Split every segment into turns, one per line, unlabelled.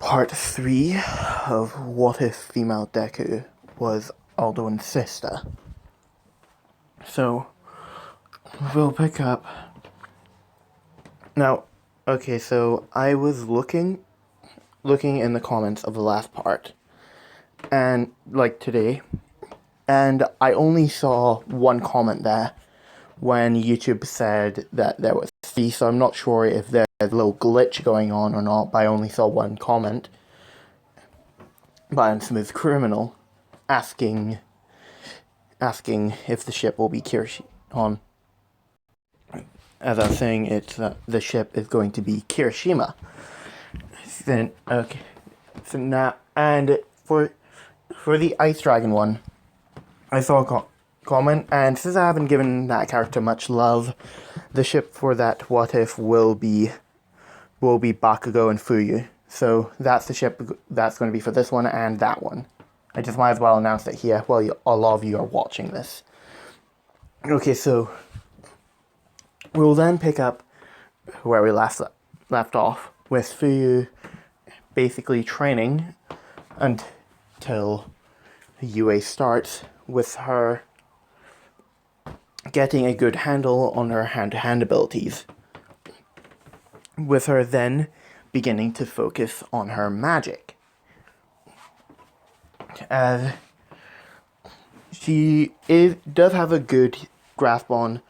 Part 3 of What If Female Deku was Alduin's sister. So, we'll pick up. Now, okay, so I was looking in the comments of the last part, and, like, today, and I only saw one comment there when YouTube said that there was 3, so I'm not sure if there's a little glitch going on or not, but I only saw one comment by Unsmooth Criminal asking if the ship will be Kirishima. As I was saying, it's the ship is going to be Kirishima. Then okay, so now and for the Ice Dragon one, I saw a comment, and since I haven't given that character much love, the ship for that What If will be Bakugo and Fuyu. So that's the ship that's going to be for this one and that one. I just might as well announce it here while a lot of you are watching this. Okay, so we'll then pick up where we left off, with Fuyu basically training until UA starts, with her getting a good handle on her hand-to-hand abilities, with her then beginning to focus on her magic. As she does have a good grasp on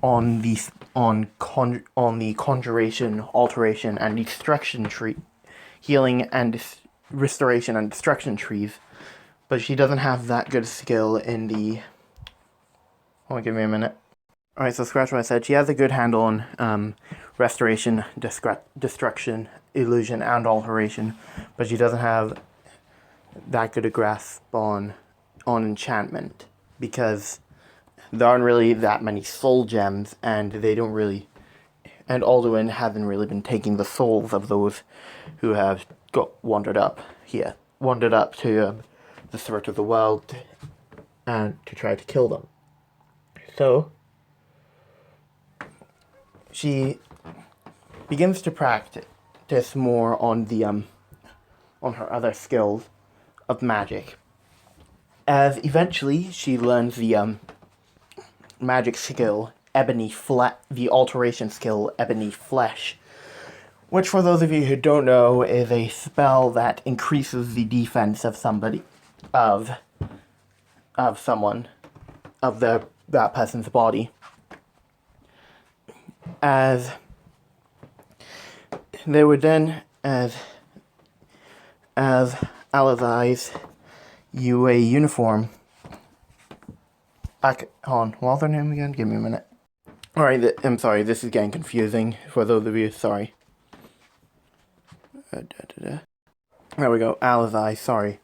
the conjuration, alteration, and destruction tree, healing and restoration and destruction trees, but she doesn't have that good skill in the. Hold on, give me a minute. Alright, so scratch what I said. She has a good handle on restoration, destruction, illusion, and alteration, but she doesn't have that good a grasp on enchantment, because there aren't really that many soul gems, and they don't really, and Alduin hasn't really been taking the souls of those who have wandered up to the threat of the world and to try to kill them. So she begins to practice more on the on her other skills of magic, as eventually she learns the magic skill the alteration skill Ebony Flesh, which, for those of you who don't know, is a spell that increases the defense of somebody, of that person's body. As they would then, as Alizai's UA uniform. Hold on, what's her name again? Give me a minute. Alright, I'm sorry, this is getting confusing for those of you, sorry. There we go, Alizai, sorry.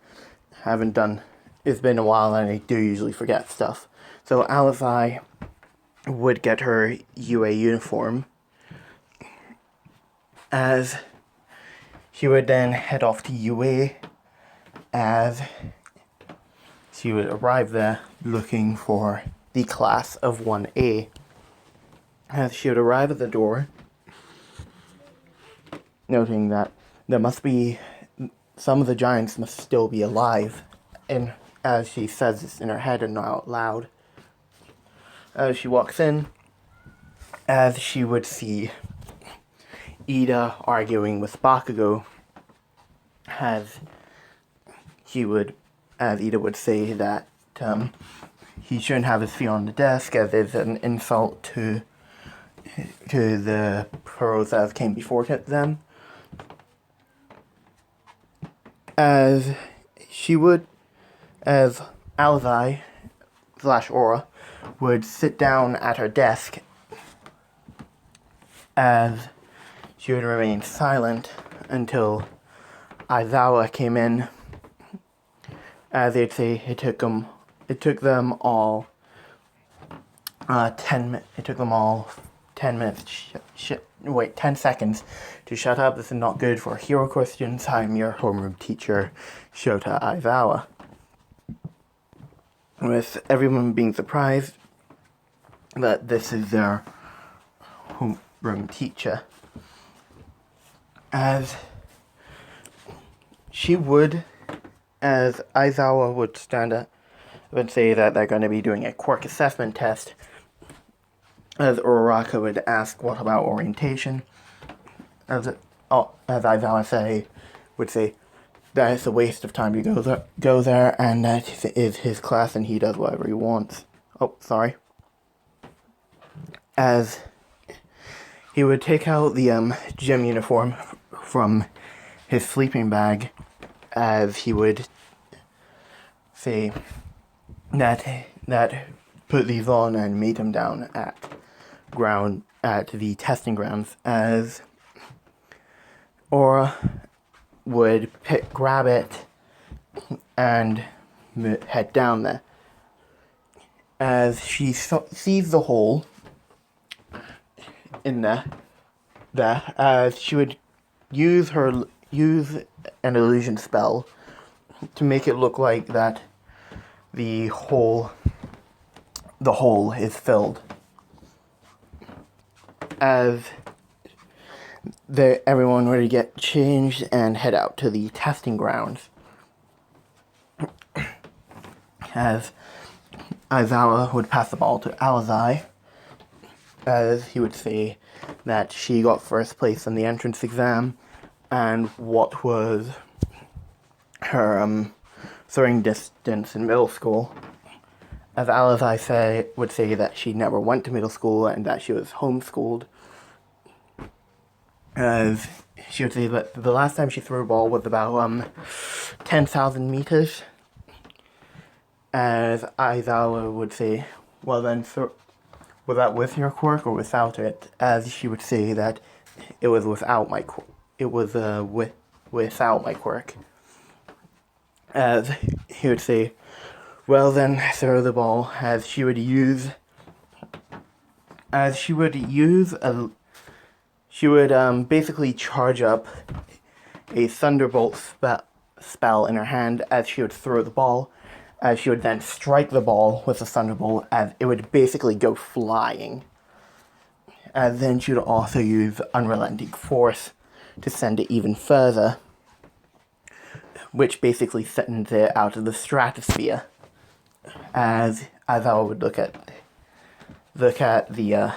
It's been a while and I do usually forget stuff. So Alizai would get her UA uniform, as she would then head off to UA, as she would arrive there looking for the class of 1A. As she would arrive at the door, noting that there must be, some of the giants must still be alive, and as she says this in her head and not out loud. As she walks in, as she would see Ida arguing with Bakugo, as Ida would say that he shouldn't have his feet on the desk, as it's an insult to the pros that came before them. As Alizai / Aura would sit down at her desk, as she would remain silent until Aizawa came in, as they'd say it took them all 10 seconds to shut up. This is not good for hero questions. I'm your homeroom teacher, Shota Aizawa. With everyone being surprised that this is their homeroom teacher. As she would, as Aizawa would stand up, would say that they're going to be doing a Quirk assessment test, as Uraraka would ask, what about orientation? As Aizawa would say, that it's a waste of time to go there, and that is his class and he does whatever he wants. Oh, sorry. As he would take out the gym uniform from his sleeping bag, as he would say that put these on and meet him down at the testing grounds, as Aura would grab it and head down there. As she sees the hole in there, as she would use an illusion spell to make it look like that the hole is filled. As everyone would get changed and head out to the testing grounds. As Aizawa would pass the ball to Alizai, as he would say that she got first place in the entrance exam, and what was her throwing distance in middle school. As Alizai would say that she never went to middle school and that she was homeschooled. As she would say that the last time she threw a ball was about 10,000 meters. As Aizawa would say, well then, was that with your quirk or without it? As she would say that it was without my quirk. It was without my quirk. As he would say, well then, throw the ball. As she would basically charge up a thunderbolt spell in her hand as she would throw the ball, as she would then strike the ball with the thunderbolt as it would basically go flying. And then she would also use unrelenting force to send it even further, which basically sends it out of the stratosphere. As I would look at the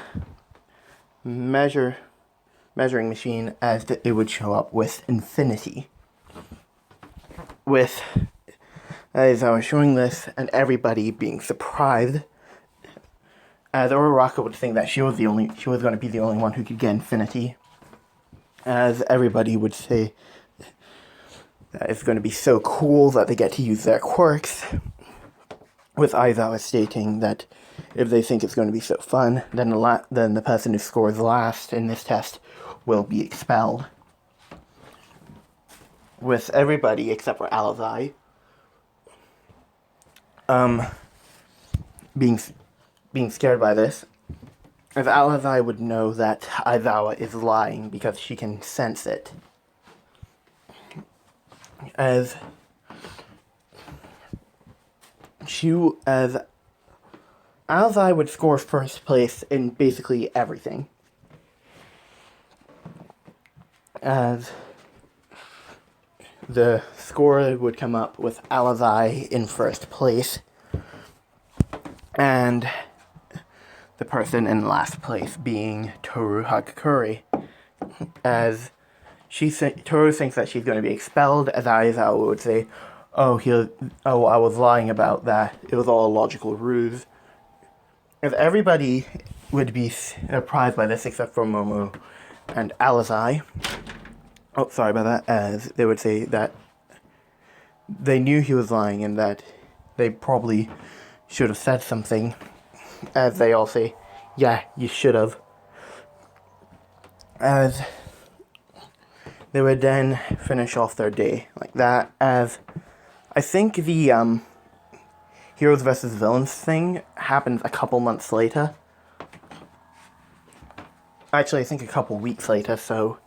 measuring machine, as it would show up with infinity. As I was showing this, and everybody being surprised, as Uraraka would think that she was going to be the only one who could get infinity, as everybody would say that it's going to be so cool that they get to use their quirks, with Aizawa stating that if they think it's going to be so fun, then the person who scores last in this test will be expelled. With everybody except for Alizai being scared by this, as Alizai would know that Aizawa is lying because she can sense it. As Alizai would score first place in basically everything. As the score would come up with Alizai in first place, and the person in last place being Toru Hagakure, as Toru thinks that she's going to be expelled, as Aizawa would say, I was lying about that, it was all a logical ruse. As everybody would be surprised by this except for Momo and Alizai. Oh, sorry about that, as they would say that they knew he was lying and that they probably should have said something, as they all say, yeah, you should have. As they would then finish off their day like that, as I think the Heroes vs. Villains thing happens a couple months later. Actually, I think a couple weeks later, so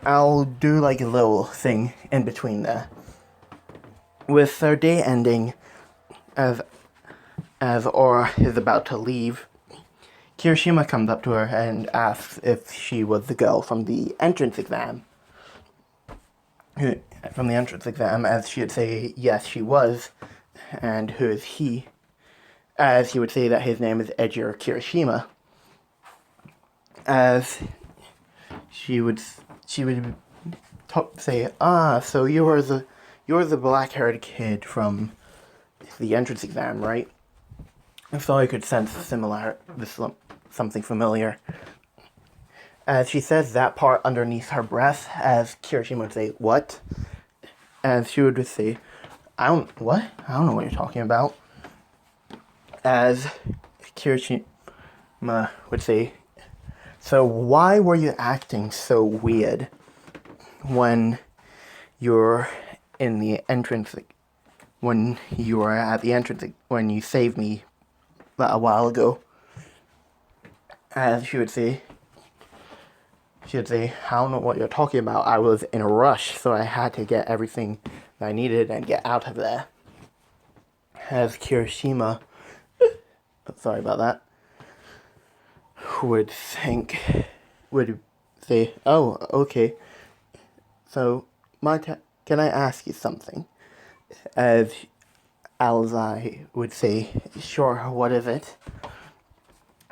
I'll do like a little thing in between there. With their day ending, as Aura is about to leave, Kirishima comes up to her and asks if she was the girl from the entrance exam. from the entrance exam, as she would say, yes, she was, and who is he, as he would say that his name is Ejiro Kirishima, as she would say, so you're the black-haired kid from the entrance exam, right? So I could sense something familiar. As she says that part underneath her breath, as Kirishima would say, what? As she would just say, I don't know what you're talking about. As Kirishima would say, so why were you acting so weird when you're in the entrance, when you were at the entrance, when you saved me a while ago? As she would say, I don't know what you're talking about. I was in a rush, so I had to get everything that I needed and get out of there. As Kirishima, sorry about that, would say, oh, okay, so can I ask you something? As Alzai would say, sure, what is it?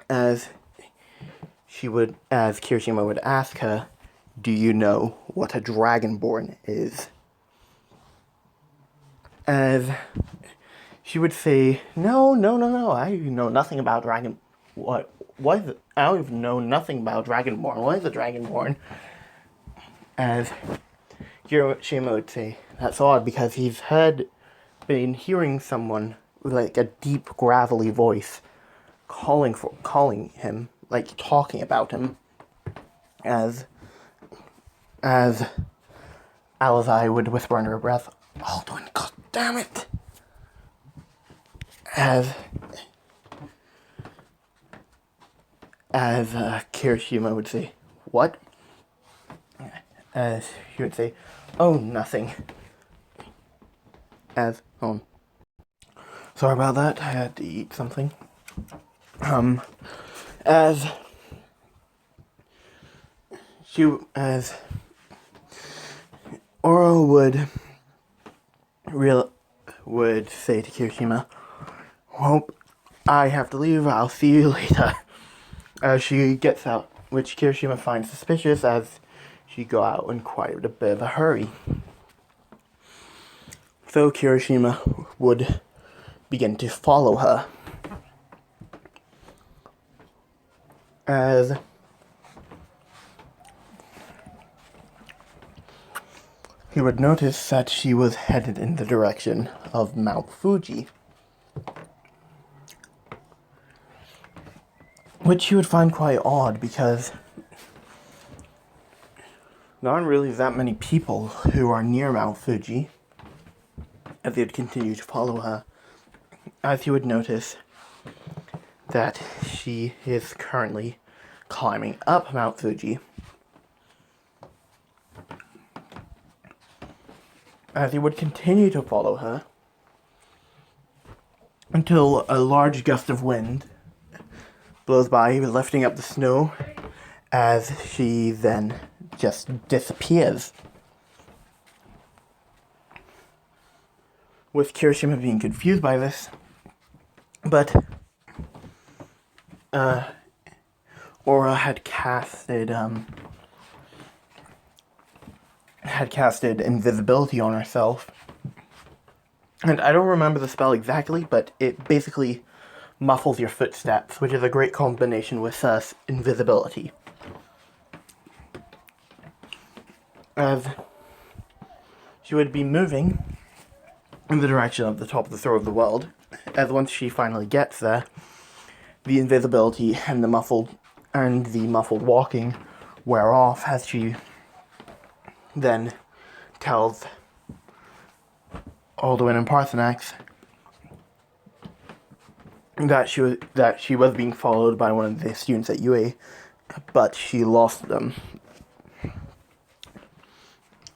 As Kirishima would ask her, do you know what a dragonborn is? As she would say, no, I know nothing about what is it? I don't even know nothing about dragonborn. What is a dragonborn? As Kirishima would say, that's odd because he's been hearing someone with like a deep gravelly voice calling him, like talking about him, as Alazai would whisper under her breath, Alduin, god damn it! As Kirishima would say, what? As she would say, oh, nothing. Sorry about that, I had to eat something. As Oro would say to Kirishima, well, I have to leave, I'll see you later. As she gets out, which Kirishima finds suspicious as she go out in quite a bit of a hurry. So Kirishima would begin to follow her. As he would notice that she was headed in the direction of Mount Fuji, which he would find quite odd because there aren't really that many people who are near Mount Fuji. As he would continue to follow her, as he would notice that she is currently climbing up Mount Fuji. As he would continue to follow her until a large gust of wind blows by, lifting up the snow, as she then just disappears. With Kirishima being confused by this, but Aura had casted invisibility on herself, and I don't remember the spell exactly, but it basically muffles your footsteps, which is a great combination with invisibility. As she would be moving in the direction of the top of the throat of the world, as once she finally gets there, the invisibility and the muffled walking wear off, as she then tells Alduin and Parthenax that she was being followed by one of the students at UA, but she lost them.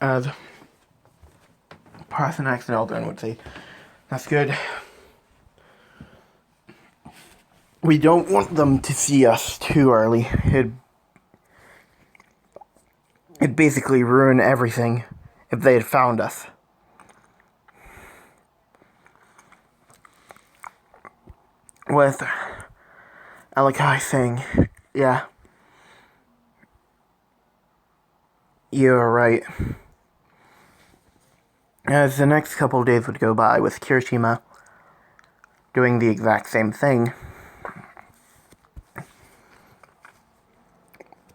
As Parthenax and Alduin would say, that's good. We don't want them to see us too early. It'd basically ruin everything if they had found us. With Alakai saying, yeah, you're right. As the next couple of days would go by with Kirishima doing the exact same thing,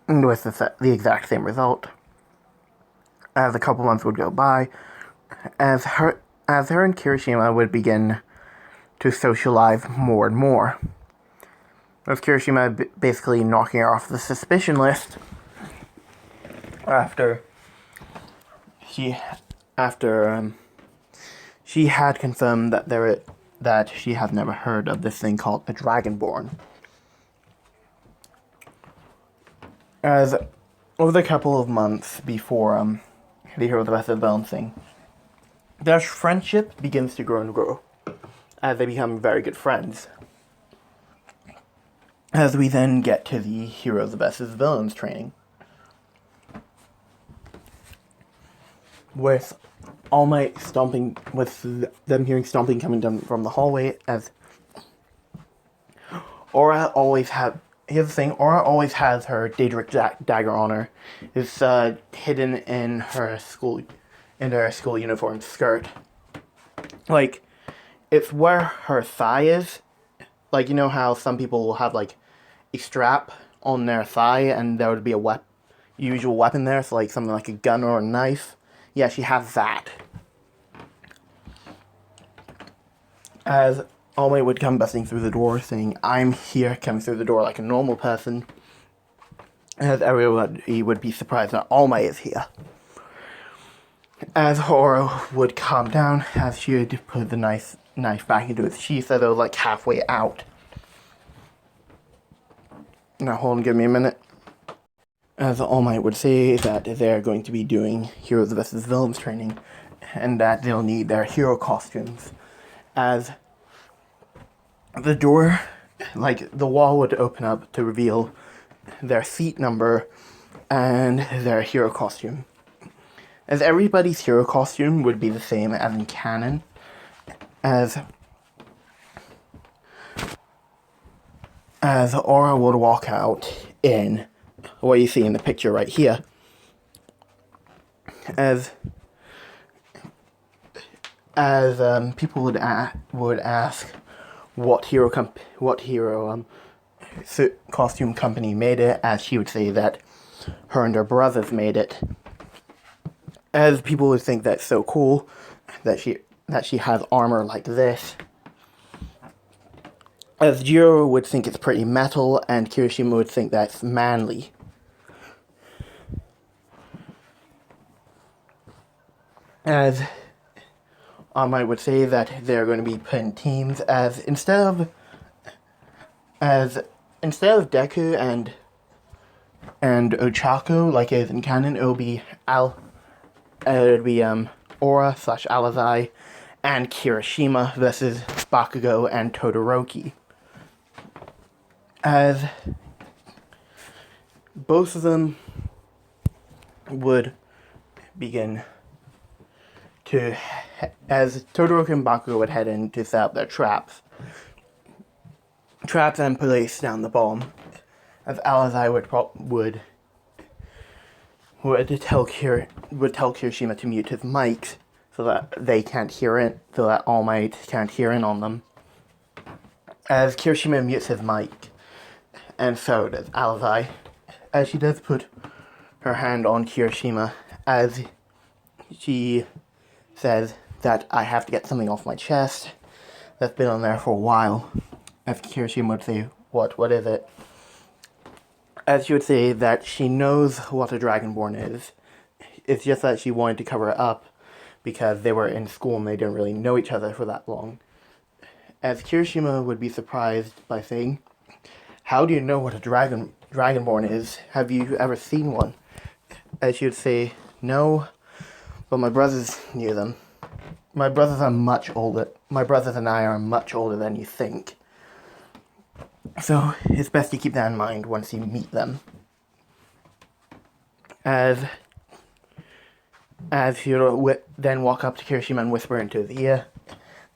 and with the exact same result, as a couple months would go by, as her and Kirishima would begin to socialize more and more, with Kirishima basically knocking her off the suspicion list after she had confirmed that she had never heard of this thing called a Dragonborn. As over the couple of months before the Hero of the Best of the Bone thing, their friendship begins to grow and grow as they become very good friends. As we then get to the Hero of the Best of the Villains training, with All Might stomping, with them hearing stomping coming down from the hallway, as Aura always had. Here's the thing, Aura always has her Daedric dagger on her. It's hidden in her school uniform skirt. Like, it's where her thigh is. Like, you know how some people will have, like, a strap on their thigh and there would be a usual weapon there, so like something like a gun or a knife. Yeah, she has that. As All Might would come busting through the door saying, I'm here, coming through the door like a normal person. As everybody would be surprised that All Might is here. As Aura would calm down, as she would put the knife back into its sheath, as it was like halfway out. Now hold on, give me a minute. As All Might would say that they're going to be doing Heroes vs. Villains training, and that they'll need their hero costumes. As the door, like the wall would open up to reveal their seat number and their hero costume. As everybody's hero costume would be the same as in canon, as Aura would walk out in what you see in the picture right here, as people would ask what hero costume company made it, as she would say that her and her brothers made it. As people would think that's so cool that she has armor like this. As Jiro would think it's pretty metal, and Kirishima would think that's manly. As I would say that they're going to be put in teams, as instead of Deku and Ochako like it is in canon, it would be Aura / Alazai and Kirishima versus Bakugo and Todoroki. As both of them would begin to, as Todoroki and Bakugo would head in to set up their traps and place down the bomb, as Alazai would tell Kirishima to mute his mic so that they can't hear it, so that All Might can't hear in on them. As Kirishima mutes his mic, and so does Alazai, as she does put her hand on Kirishima, as she says that I have to get something off my chest that's been on there for a while. As Kirishima would say, what is it? As she would say that she knows what a Dragonborn is. It's just that she wanted to cover it up because they were in school and they didn't really know each other for that long. As Kirishima would be surprised by saying, how do you know what a Dragonborn is? Have you ever seen one? As she would say, no, but my brothers knew them. My brothers are much older. My brothers and I are much older than you think. So it's best to keep that in mind once you meet them. As as she would then walk up to Kirishima and whisper into his ear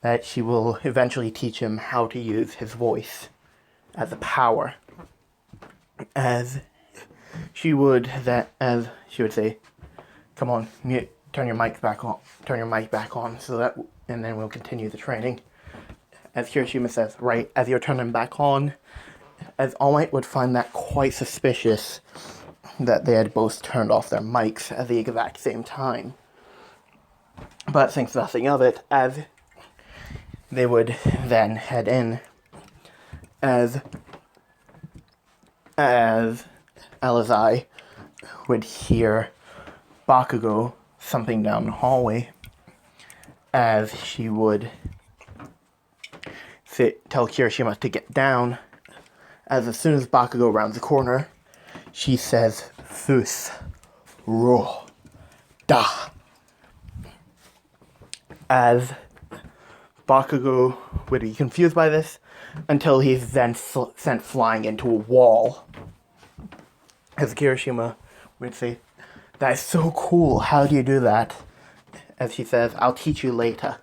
that she will eventually teach him how to use his voice as a power. As she would say, "Come on, turn your mic back on, so that, and then we'll continue the training." As Kirishima says, "Right, as you're turning back on," as All Might would find that quite suspicious that they had both turned off their mics at the exact same time. But thinks nothing of it, as they would then head in, as Alizai would hear Bakugo thumping down the hallway, as she would tell Kirishima to get down, as soon as Bakugo rounds the corner, she says, "Fus, ro, da." As Bakugo would be confused by this until he's then sent flying into a wall. As Kirishima would say, "That is so cool, how do you do that?" As she says, "I'll teach you later."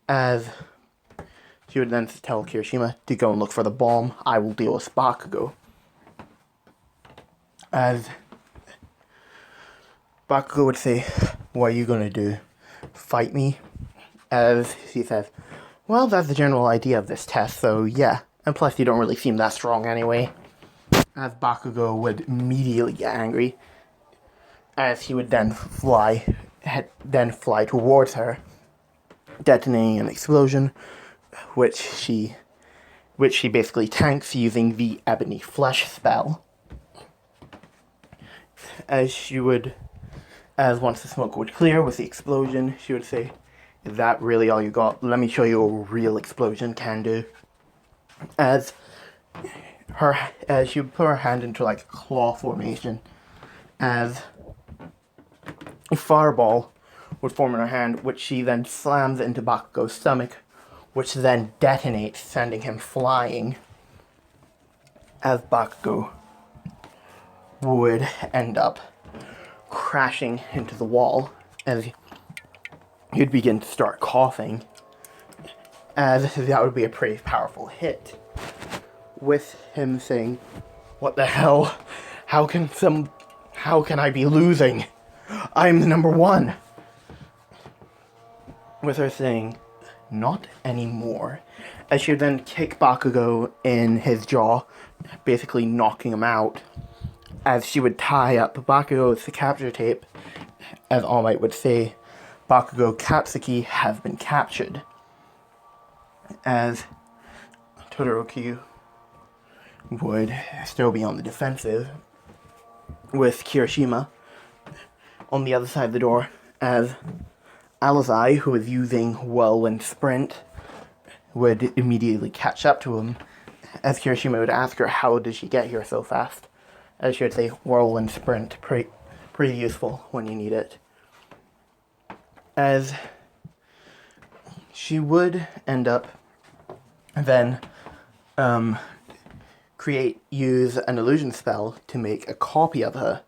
As she would then tell Kirishima to go and look for the bomb, "I will deal with Bakugo." As Bakugo would say, "What are you gonna do? Fight me?" As she says, "Well, that's the general idea of this test, so yeah. And plus, you don't really seem that strong anyway." As Bakugo would immediately get angry, as he would then fly towards her, detonating an explosion, which she basically tanks using the Ebony Flesh spell. As once the smoke would clear with the explosion, she would say, "Is that really all you got? Let me show you what a real explosion can do." As she would put her hand into like a claw formation, as a fireball would form in her hand, which she then slams into Bakugo's stomach, which then detonates, sending him flying, as Bakugo would end up crashing into the wall, as he'd begin to start coughing, as that would be a pretty powerful hit, with him saying, "What the hell? How can I be losing? I'm the number one." With her saying, "Not anymore," as she would then kick Bakugo in his jaw, basically knocking him out, as she would tie up Bakugo with the capture tape, as All Might would say, "Bakugo Katsuki has been captured." As Todoroki would still be on the defensive, with Kirishima on the other side of the door, as Alizai, who was using Whirlwind Sprint, would immediately catch up to him, as Kirishima would ask her, "How did she get here so fast?" As she would say, "Whirlwind Sprint, pretty useful when you need it." As she would end up then use an illusion spell to make a copy of her,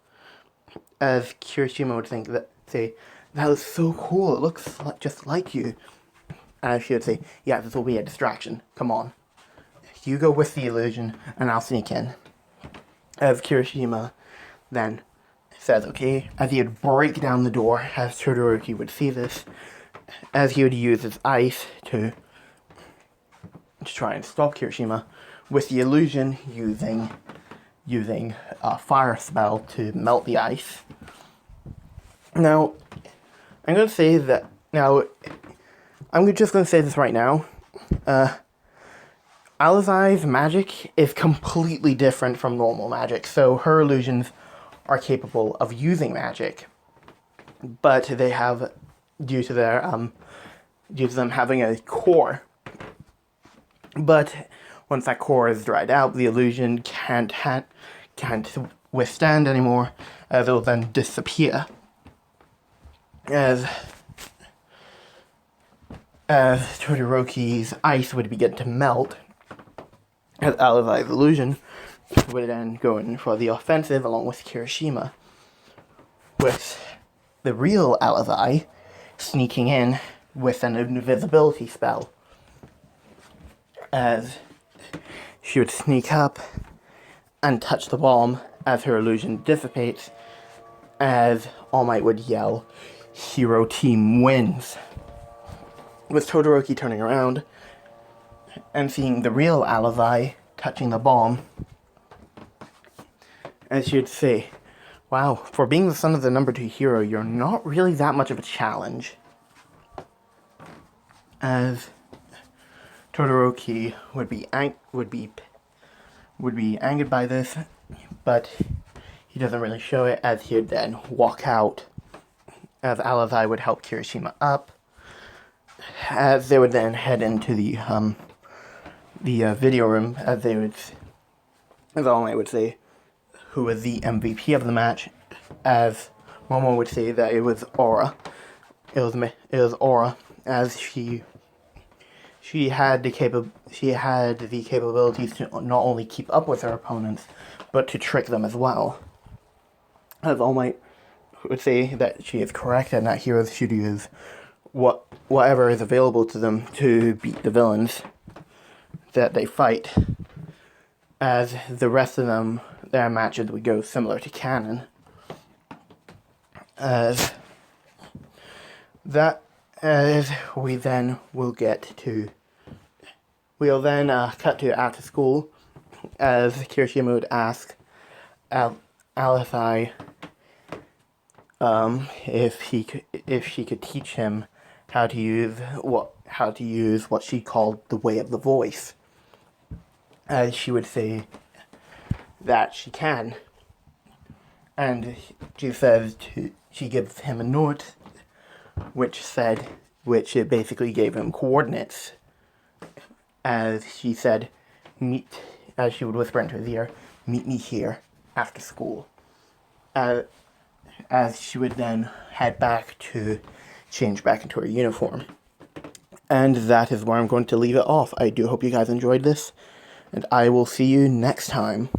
as Kirishima would say, "That was so cool, it looks just like you." As she would say, "Yeah, this will be a distraction, come on. You go with the illusion, and I'll sneak in." As Kirishima then says, "Okay," as he would break down the door, as Todoroki would see this, as he would use his ice to try and stop Kirishima, with the illusion using a fire spell to melt the ice. Now, I'm just going to say this right now. Alizai's magic is completely different from normal magic, so her illusions are capable of using magic, but they have, due to them having a core. But once that core is dried out, the illusion can't withstand anymore, as it will then disappear. As Todoroki's ice would begin to melt, as Alizai's illusion would then go in for the offensive along with Kirishima, with the real Alazai sneaking in with an invisibility spell. As she would sneak up and touch the bomb as her illusion dissipates, as All Might would yell, "Hero Team wins!" With Todoroki turning around and seeing the real Alazai touching the bomb, as she would say, "Wow, for being the son of the number 2 hero, you're not really that much of a challenge." As Todoroki would be angered by this, but he doesn't really show it, as he would then walk out, as Alazai would help Kirishima up, as they would then head into the video room, as All Might would say who was the MVP of the match, as Momo would say that it was Aura. It was Aura, as she had the capabilities to not only keep up with her opponents, but to trick them as well. As All Might would say that she is correct and that heroes should use whatever is available to them to beat the villains that they fight, as the rest of them, their matches would go similar to canon. As we then will we'll then cut to after school, as Kirishima would ask Alazai if she could teach him how to use what she called the way of the voice. As she would say that she can, and she gives him a note, which it basically gave him coordinates. As she said, as she would whisper into his ear, "Meet me here after school." As she would then head back to change back into her uniform. And that is where I'm going to leave it off. I do hope you guys enjoyed this, and I will see you next time.